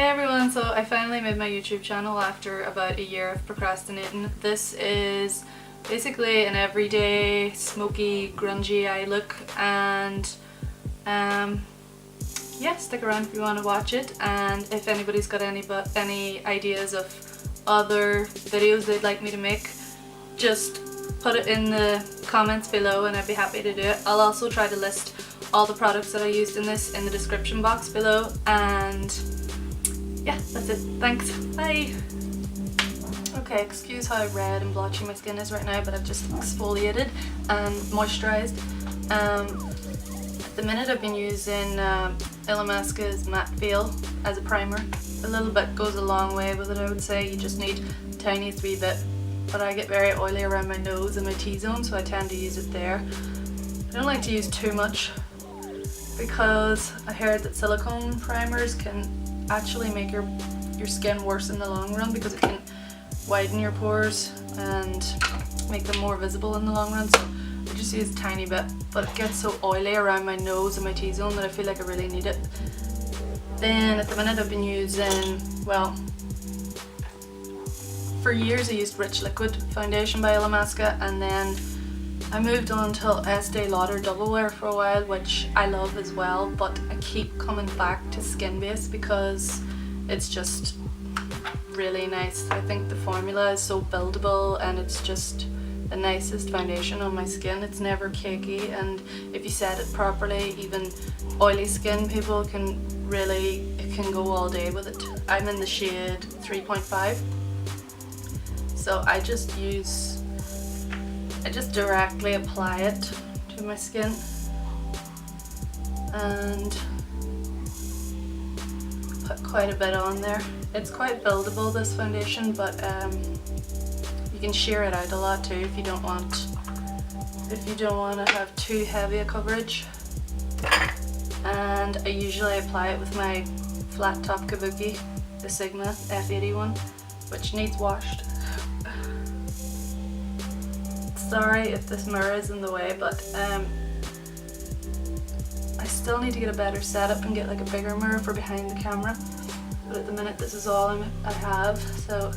Hey everyone, so I finally made my YouTube channel after about a year of procrastinating. This is basically an everyday smoky grungy eye look, and yeah, stick around if you want to watch it. And if anybody's got any ideas of other videos they'd like me to make, just put it in the comments below and I'd be happy to do it. I'll also try to list all the products that I used in this in the description box below, and yeah, that's it. Thanks. Bye. Okay, excuse how red and blotchy my skin is right now, but I've just exfoliated and moisturised. At the minute I've been using Illamasqua's Matte Veil as a primer. A little bit goes a long way with it, I would say. You just need the tiniest wee bit. But I get very oily around my nose and my T-zone, so I tend to use it there. I don't like to use too much because I heard that silicone primers can actually make your skin worse in the long run, because it can widen your pores and make them more visible in the long run. So I just use a tiny bit, but it gets so oily around my nose and my T-zone that I feel like I really need it. Then at the minute I've been using, well, for years I used Rich Liquid Foundation by Illamasqua, and then I moved on to Estee Lauder Double Wear for a while, which I love as well, but I keep coming back to Skin Base because it's just really nice. I think the formula is so buildable and it's just the nicest foundation on my skin. It's never cakey, and if you set it properly, even oily skin people can really, it can go all day with it. I'm in the shade 3.5, so I just directly apply it to my skin and put quite a bit on there. It's quite buildable, this foundation, but you can shear it out a lot too if you don't want to have too heavy a coverage. And I usually apply it with my flat top kabuki, the Sigma F81, which needs washed. Sorry if this mirror is in the way, but I still need to get a better setup and get like a bigger mirror for behind the camera. But at the minute this is all I have, so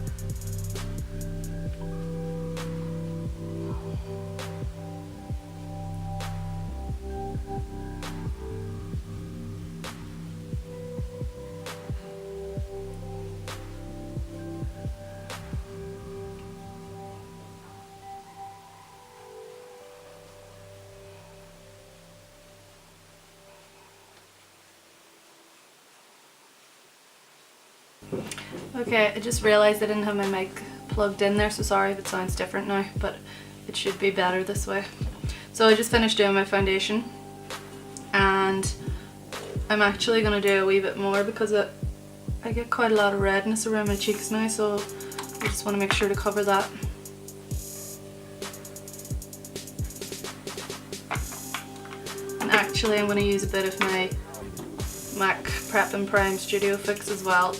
okay, I just realised I didn't have my mic plugged in there, so sorry if it sounds different now, but it should be better this way. So I just finished doing my foundation, and I'm actually going to do a wee bit more because I get quite a lot of redness around my cheeks now, so I just want to make sure to cover that. And actually I'm going to use a bit of my MAC Prep and Prime Studio Fix as well,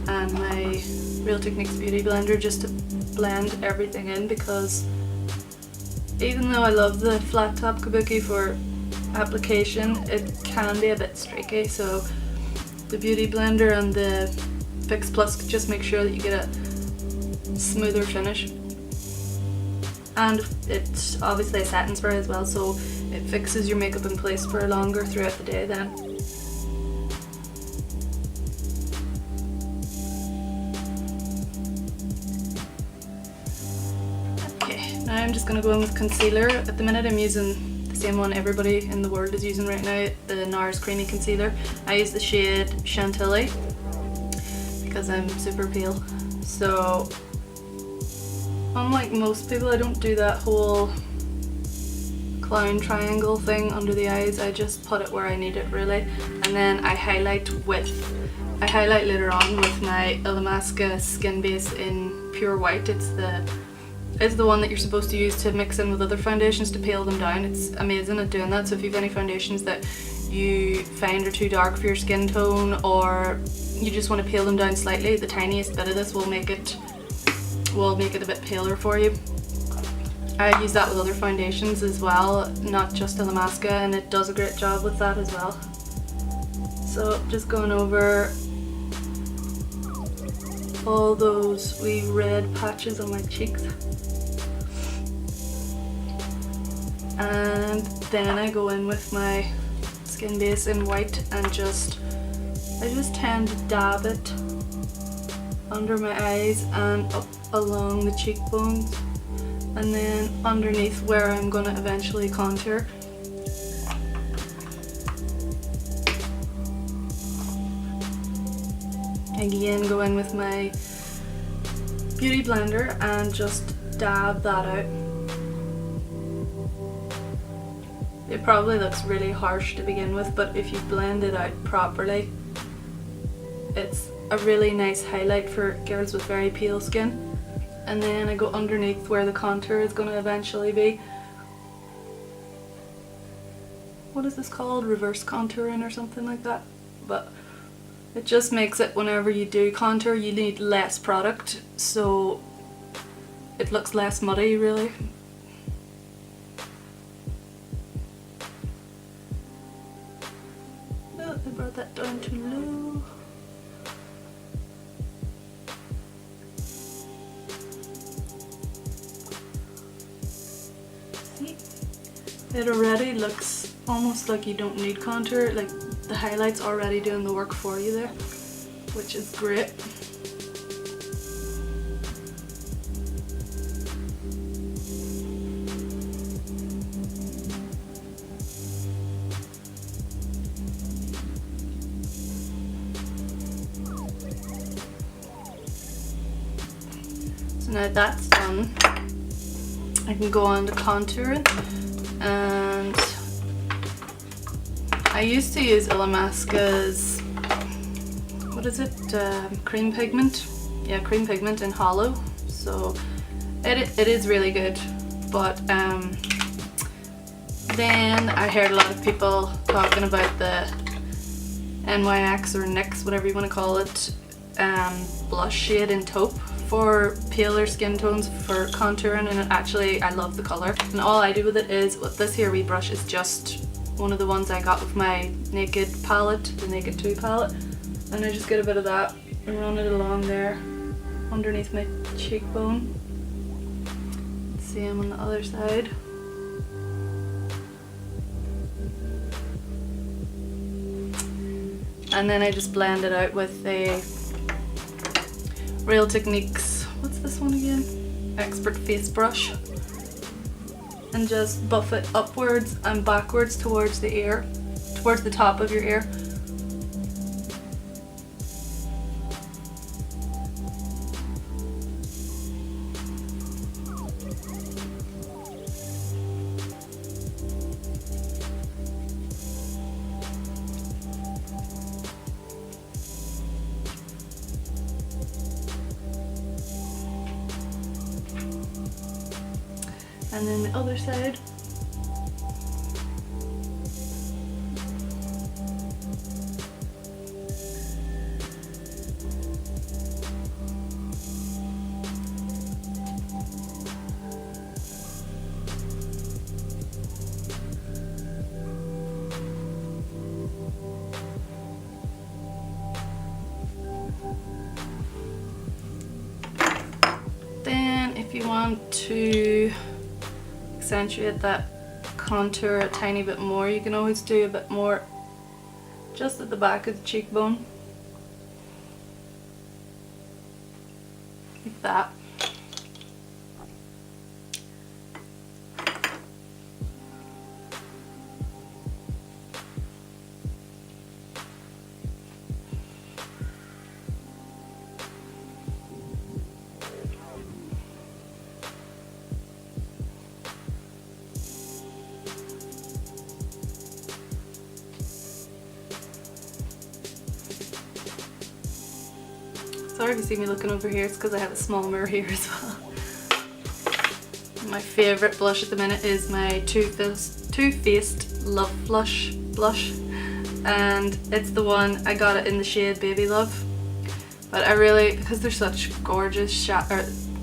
and my Real Techniques Beauty Blender, just to blend everything in, because even though I love the flat top kabuki for application, it can be a bit streaky, so the Beauty Blender and the Fix Plus just make sure that you get a smoother finish. And it's obviously a setting spray as well, so it fixes your makeup in place for longer throughout the day then. Now I'm just going to go in with concealer. At the minute I'm using the same one everybody in the world is using right now, the NARS Creamy Concealer. I use the shade Chantilly because I'm super pale. So unlike most people, I don't do that whole clown triangle thing under the eyes. I just put it where I need it really, and then I highlight later on with my Illamasqua Skin Base in Pure White. It's the one that you're supposed to use to mix in with other foundations to pale them down. It's amazing at doing that. So if you have any foundations that you find are too dark for your skin tone, or you just want to pale them down slightly, the tiniest bit of this will make it a bit paler for you. I use that with other foundations as well, not just Illamasqua, and it does a great job with that as well. So just going over all those wee red patches on my cheeks. And then I go in with my skin base in white and I just tend to dab it under my eyes and up along the cheekbones, and then underneath where I'm going to eventually contour. Again, go in with my beauty blender and just dab that out. It probably looks really harsh to begin with, but if you blend it out properly, it's a really nice highlight for girls with very pale skin. And then I go underneath where the contour is going to eventually be. What is this called? Reverse contouring or something like that. But it just makes it, whenever you do contour, you need less product, so it looks less muddy really. Oh, I brought that down too low. See? It already looks almost like you don't need contour, like the highlight's already doing the work for you there, which is great. So now that's done, I can go on to contouring, and I used to use Illamasqua's, what is it, cream pigment? Yeah, cream pigment in hollow, so it is really good, but then I heard a lot of people talking about the NYX or NYX, whatever you want to call it, blush shade in taupe for paler skin tones for contouring, and actually I love the colour. And all I do with it is, with this here wee brush is just one of the ones I got with my Naked palette, the Naked 2 palette, and I just get a bit of that and run it along there underneath my cheekbone. Same on the other side. And then I just blend it out with a Real Techniques, what's this one again? Expert Face Brush. And just buff it upwards and backwards towards the ear, towards the top of your ear. And then the other side. Then if you want to accentuate that contour a tiny bit more, you can always do a bit more just at the back of the cheekbone, like that. Sorry if you see me looking over here, it's because I have a small mirror here as well. My favourite blush at the minute is my Too Faced Love Blush, and it's the one, I got it in the shade Baby Love. But I really, because they're such gorgeous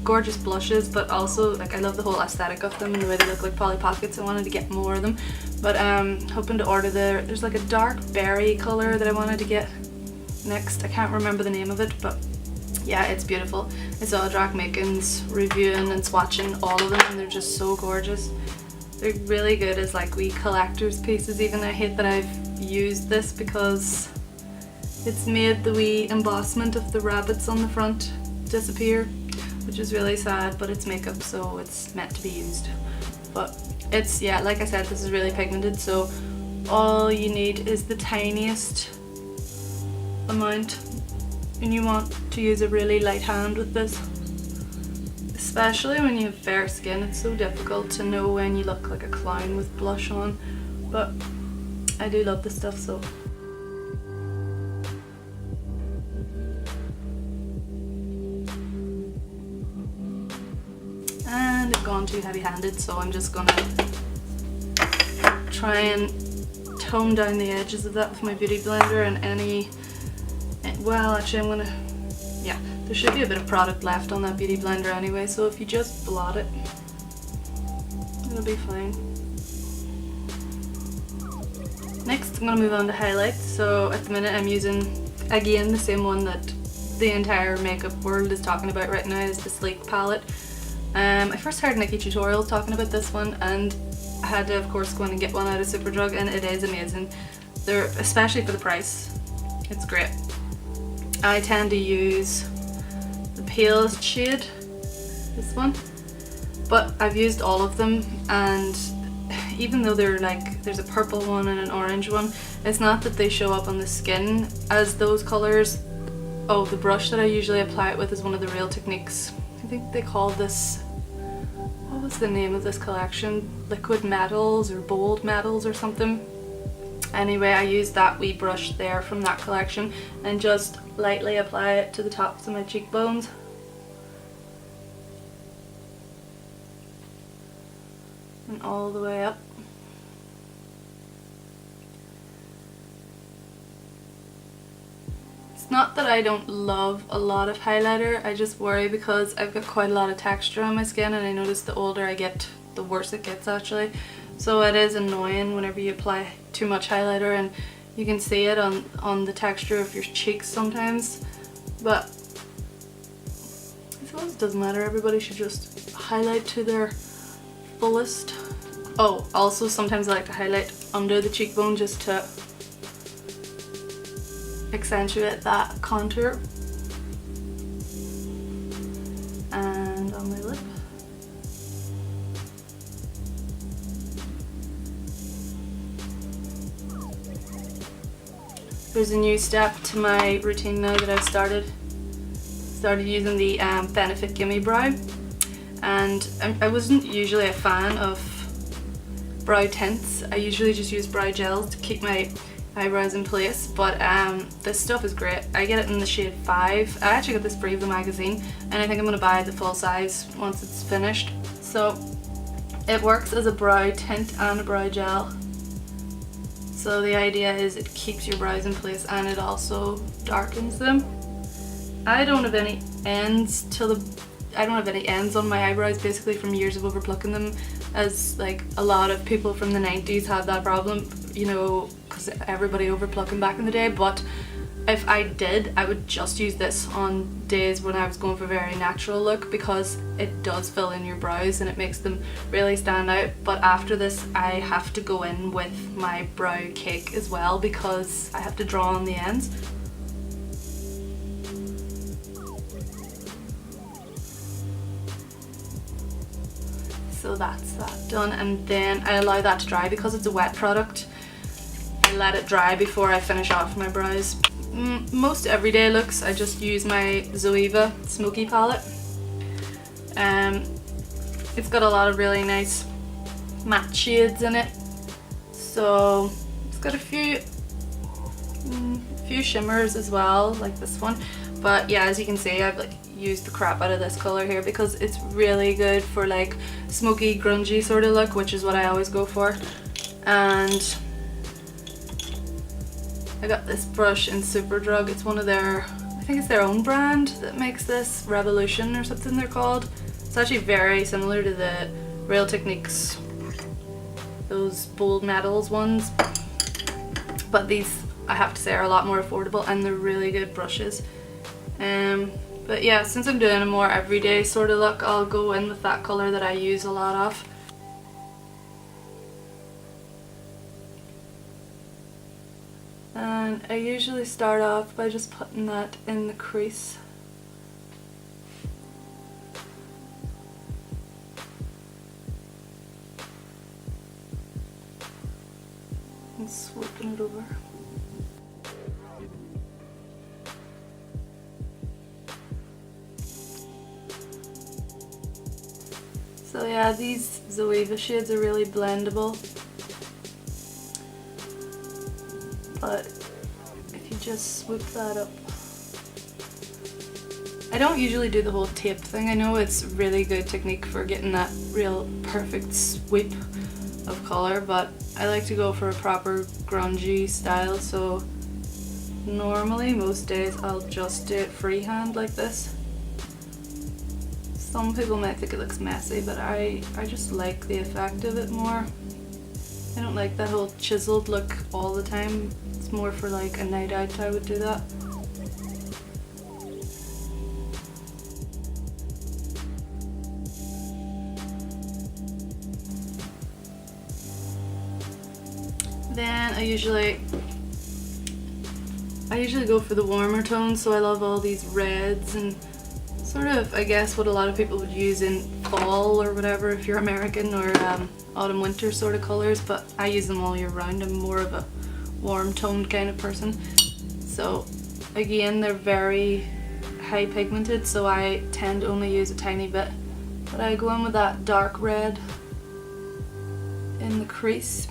gorgeous blushes, but also like I love the whole aesthetic of them and the way they look like Polly Pockets. I wanted to get more of them, but hoping to order there's like a dark berry color that I wanted to get next. I can't remember the name of it, but yeah, it's beautiful. I saw Drac Macon's reviewing and swatching all of them, and they're just so gorgeous. They're really good as like wee collector's pieces. Even I hate that I've used this because it's made the wee embossment of the rabbits on the front disappear, which is really sad, but it's makeup, so it's meant to be used. But it's, yeah, like I said, this is really pigmented, so all you need is the tiniest amount, and you want to use a really light hand with this. Especially when you have fair skin, it's so difficult to know when you look like a clown with blush on, but I do love this stuff. So and I've gone too heavy-handed, so I'm just gonna try and tone down the edges of that with my beauty blender, and well, actually I'm gonna, yeah, there should be a bit of product left on that beauty blender anyway, so if you just blot it, it'll be fine. Next, I'm going to move on to highlights. So at the minute I'm using, again, the same one that the entire makeup world is talking about right now, is the Sleek palette. I first heard Nikki Tutorials talking about this one, and I had to of course go in and get one out of Superdrug, and it is amazing. They're, especially for the price, it's great. I tend to use the palest shade, this one, but I've used all of them, and even though they're like, there's a purple one and an orange one, it's not that they show up on the skin as those colours. Oh, the brush that I usually apply it with is one of the Real Techniques. I think they call this, what was the name of this collection? Liquid Metals or Bold Metals or something. Anyway, I used that wee brush there from that collection and just lightly apply it to the tops of my cheekbones. And all the way up. It's not that I don't love a lot of highlighter, I just worry because I've got quite a lot of texture on my skin, and I notice the older I get, the worse it gets actually. So it is annoying whenever you apply too much highlighter, and you can see it on the texture of your cheeks sometimes, but I suppose it doesn't matter. Everybody should just highlight to their fullest. Oh, also sometimes I like to highlight under the cheekbone just to accentuate that contour. And on my lip. There's a new step to my routine now that I've started using the Benefit Gimme Brow, and I wasn't usually a fan of brow tints. I usually just use brow gels to keep my eyebrows in place, but this stuff is great. I get it in the shade 5. I actually got this free of the magazine, and I think I'm going to buy the full size once it's finished. So it works as a brow tint and a brow gel. So the idea is it keeps your brows in place and it also darkens them. I don't have any ends on my eyebrows, basically from years of overplucking them, as like a lot of people from the 90s had that problem, you know, because everybody overplucking back in the day. But if I did, I would just use this on days when I was going for a very natural look, because it does fill in your brows and it makes them really stand out. But after this I have to go in with my brow cake as well, because I have to draw on the ends. So that's that done, and then I allow that to dry because it's a wet product. I let it dry before I finish off my brows. Most everyday looks, I just use my Zoeva Smoky palette. It's got a lot of really nice matte shades in it, so it's got a few shimmers as well, like this one. But yeah, as you can see, I've like used the crap out of this color here because it's really good for like smoky, grungy sort of look, which is what I always go for. And I got this brush in Superdrug. It's one of their, I think think it's their own brand that makes this, Revolution or something they're called. It's actually very similar to the Real Techniques, those bold metals ones, but these I have to say are a lot more affordable and they're really good brushes. But yeah, since I'm doing a more everyday sort of look, I'll go in with that colour that I use a lot of. And I usually start off by just putting that in the crease. And swooping it over. So yeah, these Zoeva shades are really blendable, but if you just swoop that up. I don't usually do the whole tape thing. I know it's really good technique for getting that real perfect sweep of colour, but I like to go for a proper grungy style, so normally most days I'll just do it freehand like this. Some people might think it looks messy, but I just like the effect of it more. I don't like that whole chiseled look all the time. It's more for like a night out I would do that. Then I usually go for the warmer tones, so I love all these reds and sort of, I guess, what a lot of people would use in fall or whatever if you're American, or autumn winter sort of colours, but I use them all year round. I'm more of a warm toned kind of person. So again, they're very high pigmented, so I tend to only use a tiny bit, but I go in with that dark red in the crease.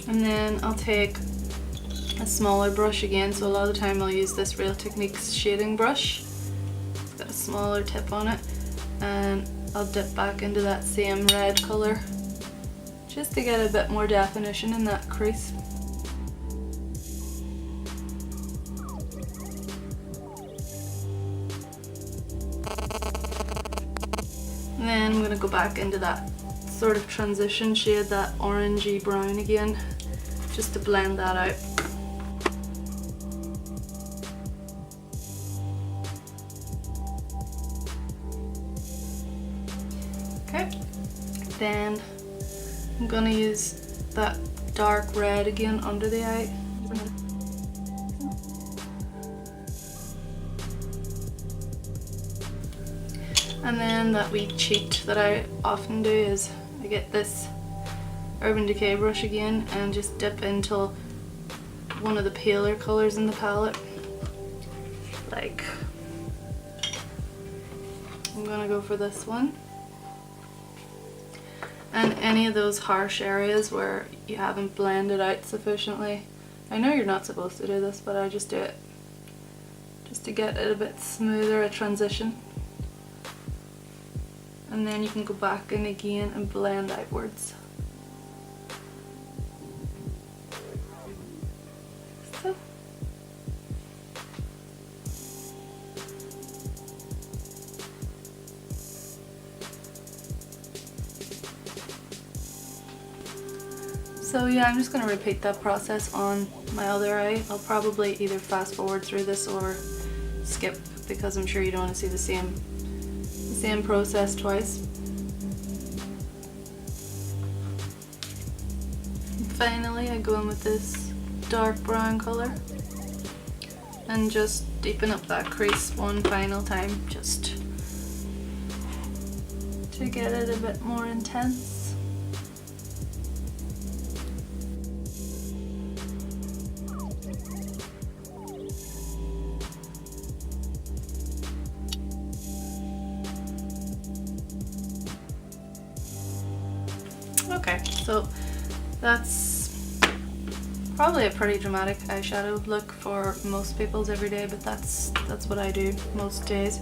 And then I'll take a smaller brush again, so a lot of the time I'll use this Real Techniques shading brush. It's got a smaller tip on it, and I'll dip back into that same red colour just to get a bit more definition in that crease. And then I'm going to go back into that sort of transition shade, that orangey brown again, just to blend that out. Okay, then I'm gonna use that dark red again under the eye. And then that wee cheat that I often do is I get this Urban Decay brush again and just dip into one of the paler colours in the palette. Like, I'm gonna go for this one. And any of those harsh areas where you haven't blended out sufficiently. I know you're not supposed to do this, but I just do it just to get it a bit smoother a transition. And then you can go back in again and blend outwards. So yeah, I'm just going to repeat that process on my other eye. I'll probably either fast forward through this or skip, because I'm sure you don't want to see the same process twice. And finally I go in with this dark brown colour and just deepen up that crease one final time, just to get it a bit more intense. Okay, so that's probably a pretty dramatic eyeshadow look for most people's everyday, but that's what I do most days.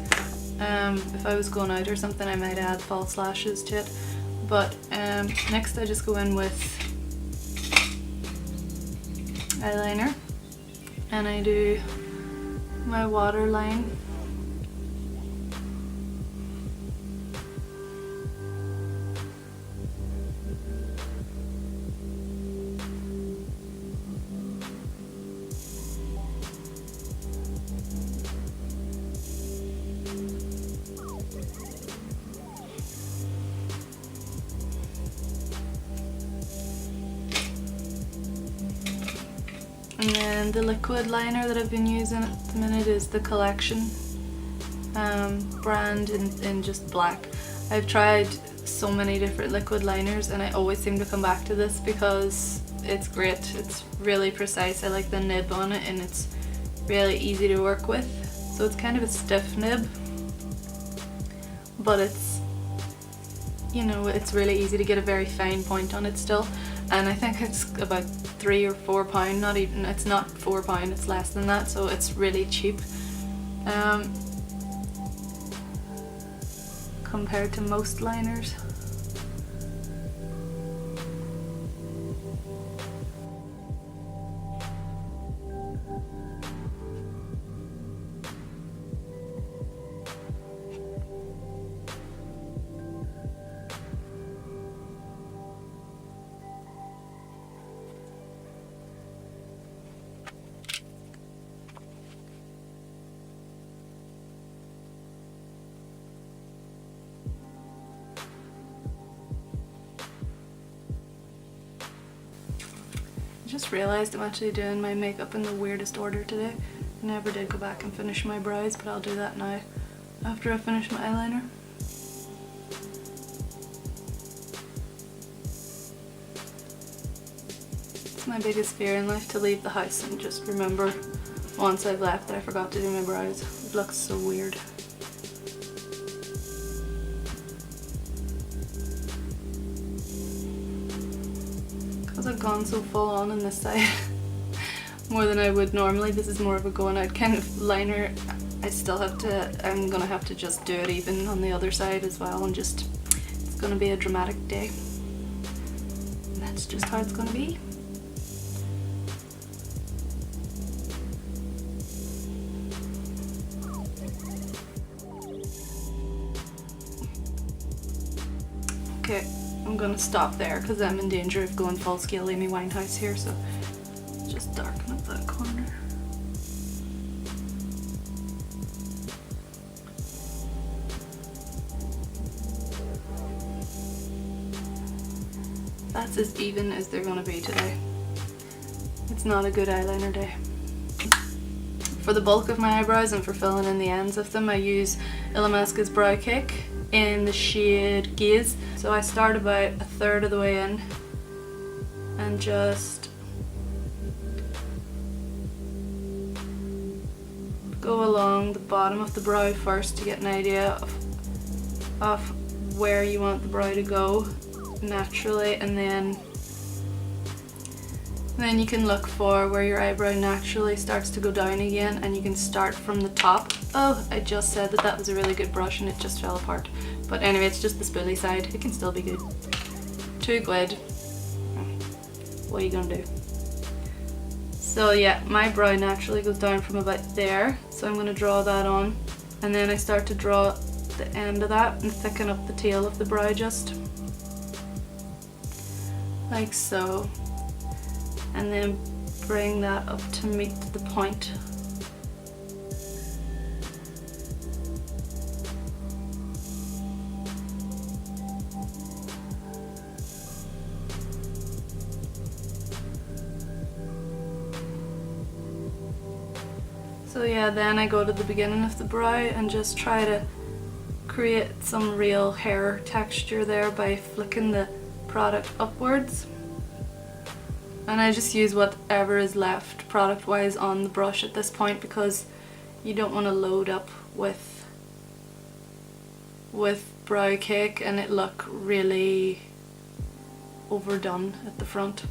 If I was going out or something, I might add false lashes to it. But next I just go in with eyeliner, and I do my waterline. And then the liquid liner that I've been using at the minute is the Collection brand in just black. I've tried so many different liquid liners and I always seem to come back to this because it's great. It's really precise. I like the nib on it and it's really easy to work with. So it's kind of a stiff nib, but it's, you know, it's really easy to get a very fine point on it still. And I think it's about £3 or £4, not even, it's not £4, it's less than that, so it's really cheap compared to most liners. I just realised I'm actually doing my makeup in the weirdest order today. I never did go back and finish my brows, but I'll do that now after I finish my eyeliner. It's my biggest fear in life, to leave the house and just remember once I've left that I forgot to do my brows. It looks so weird. I've gone so full on this side more than I would normally. This is more of a going out kind of liner. I'm gonna have to just do it even on the other side as well, and just, it's gonna be a dramatic day. And that's just how it's gonna be. Okay. I'm gonna stop there because I'm in danger of going full scale Amy Winehouse here, so just darken up that corner. That's as even as they're gonna be today. It's not a good eyeliner day. For the bulk of my eyebrows and for filling in the ends of them, I use Illamasqua's Brow Cake in the shade Gaze. So I start about a third of the way in and just go along the bottom of the brow first to get an idea of where you want the brow to go naturally, and then you can look for where your eyebrow naturally starts to go down again, and you can start from the top. Oh, I just said that was a really good brush and it just fell apart. But anyway, it's just the spoolie side. It can still be good. Too good. What are you gonna do? So yeah, my brow naturally goes down from about there. So I'm gonna draw that on. And then I start to draw the end of that and thicken up the tail of the brow just. Like so. And then bring that up to meet the point. So yeah, then I go to the beginning of the brow and just try to create some real hair texture there by flicking the product upwards. And I just use whatever is left product wise on the brush at this point, because you don't want to load up with brow cake and it look really overdone at the front.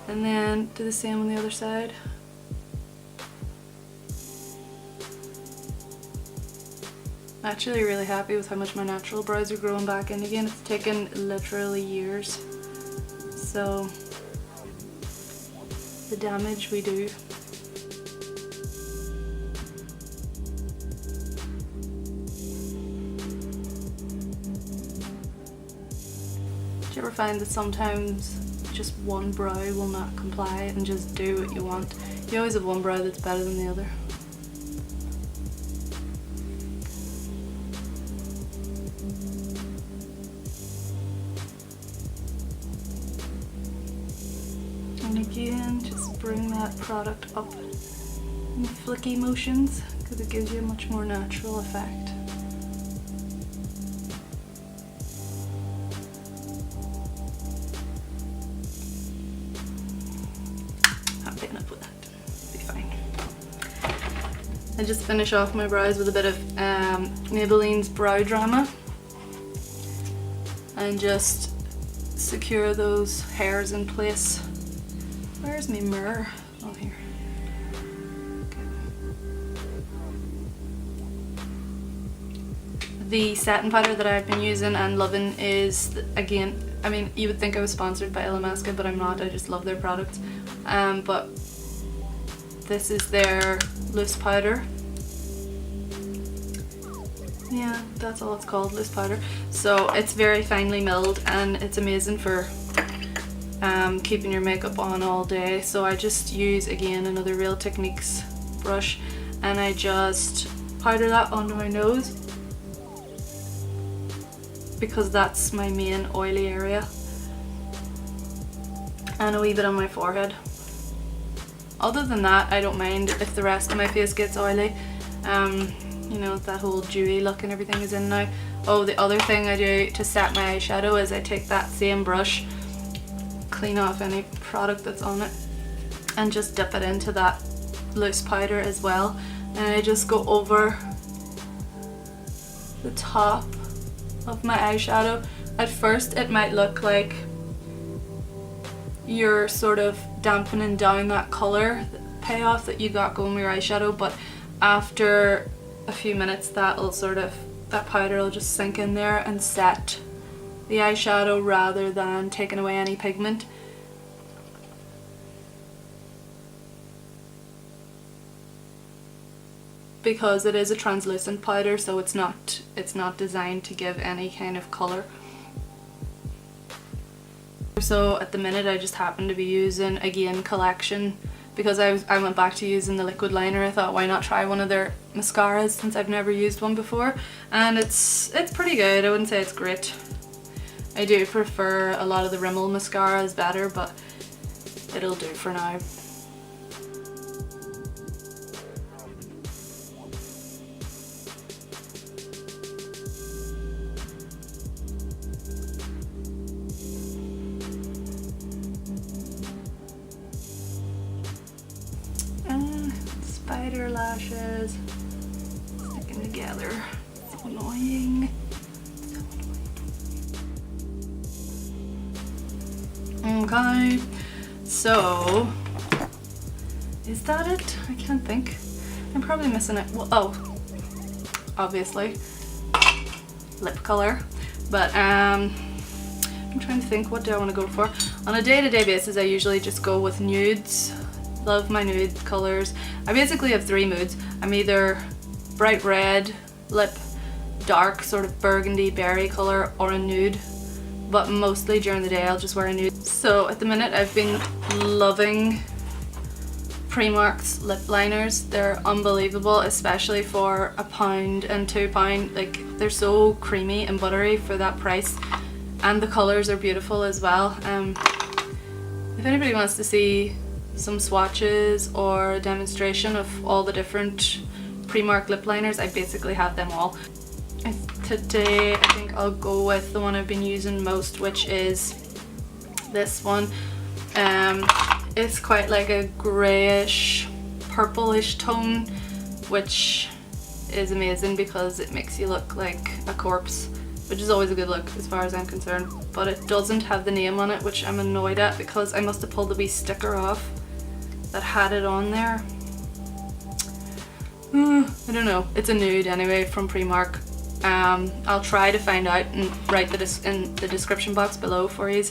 And then do the same on the other side. Actually really happy with how much my natural brows are growing back in again. It's taken literally years. So the damage we do. Do you ever find that sometimes just one brow will not comply and just do what you want? You always have one brow that's better than the other. And again, just bring that product up in flicky motions because it gives you a much more natural effect. Happy enough with that. Be fine. I just finish off my brows with a bit of Maybelline's Brow Drama and just secure those hairs in place. Where's my mirror? Oh, here. Okay. The satin powder that I've been using and loving is, again, I mean, you would think I was sponsored by Illamasqua, but I'm not. I just love their products. But this is their loose powder. Yeah, that's all it's called, loose powder. So it's very finely milled and it's amazing for keeping your makeup on all day. So I just use, again, another Real Techniques brush and I just powder that onto my nose because that's my main oily area, and a wee bit on my forehead. Other than that, I don't mind if the rest of my face gets oily. You know, that whole dewy look and everything is in now. Oh, the other thing I do to set my eyeshadow is I take that same brush, clean off any product that's on it, and just dip it into that loose powder as well. And I just go over the top of my eyeshadow. At first it might look like you're sort of dampening down that colour payoff that you got going with your eyeshadow, but after a few minutes that powder will just sink in there and set the eyeshadow rather than taking away any pigment. Because it is a translucent powder, so it's not designed to give any kind of colour. So at the minute I just happen to be using, again, Collection, because I went back to using the liquid liner. I thought, why not try one of their mascaras since I've never used one before, and it's pretty good. I wouldn't say it's great. I do prefer a lot of the Rimmel mascaras better, but it'll do for now. Spider lashes sticking together. So annoying. So annoying. Okay, so is that it? I can't think. I'm probably missing it. Well, oh, obviously lip color, but I'm trying to think, what do I want to go for? On a day-to-day basis I usually just go with nudes. Love my nude colors. I basically have three moods. I'm either bright red lip, dark sort of burgundy berry color, or a nude, but mostly during the day I'll just wear a nude. So at the minute I've been loving Primark's lip liners. They're unbelievable, especially for £1 and £2. Like, they're so creamy and buttery for that price, and the colors are beautiful as well. If anybody wants to see some swatches or a demonstration of all the different Primark lip liners, I basically have them all. Today I think I'll go with the one I've been using most, which is this one. It's quite like a greyish purplish tone, which is amazing because it makes you look like a corpse, which is always a good look as far as I'm concerned. But it doesn't have the name on it, which I'm annoyed at because I must have pulled the wee sticker off that had it on there. I don't know. It's a nude anyway from Primark. I'll try to find out and write in the description box below for you.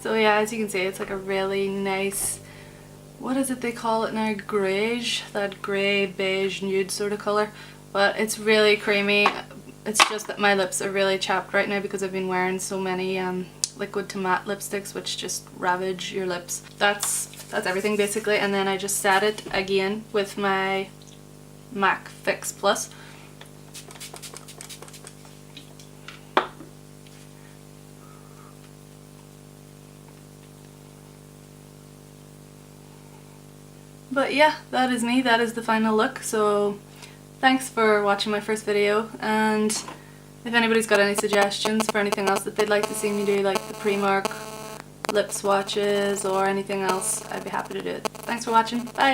So yeah, as you can see, it's like a really nice, what is it they call it now, greige, that grey beige nude sort of colour, but it's really creamy. It's just that my lips are really chapped right now because I've been wearing so many liquid to matte lipsticks which just ravage your lips. That's everything basically, and then I just set it again with my MAC Fix Plus. But yeah, that is me, that is the final look. So thanks for watching my first video, and if anybody's got any suggestions for anything else that they'd like to see me do, like the Primark lip swatches or anything else, I'd be happy to do it. Thanks for watching, bye!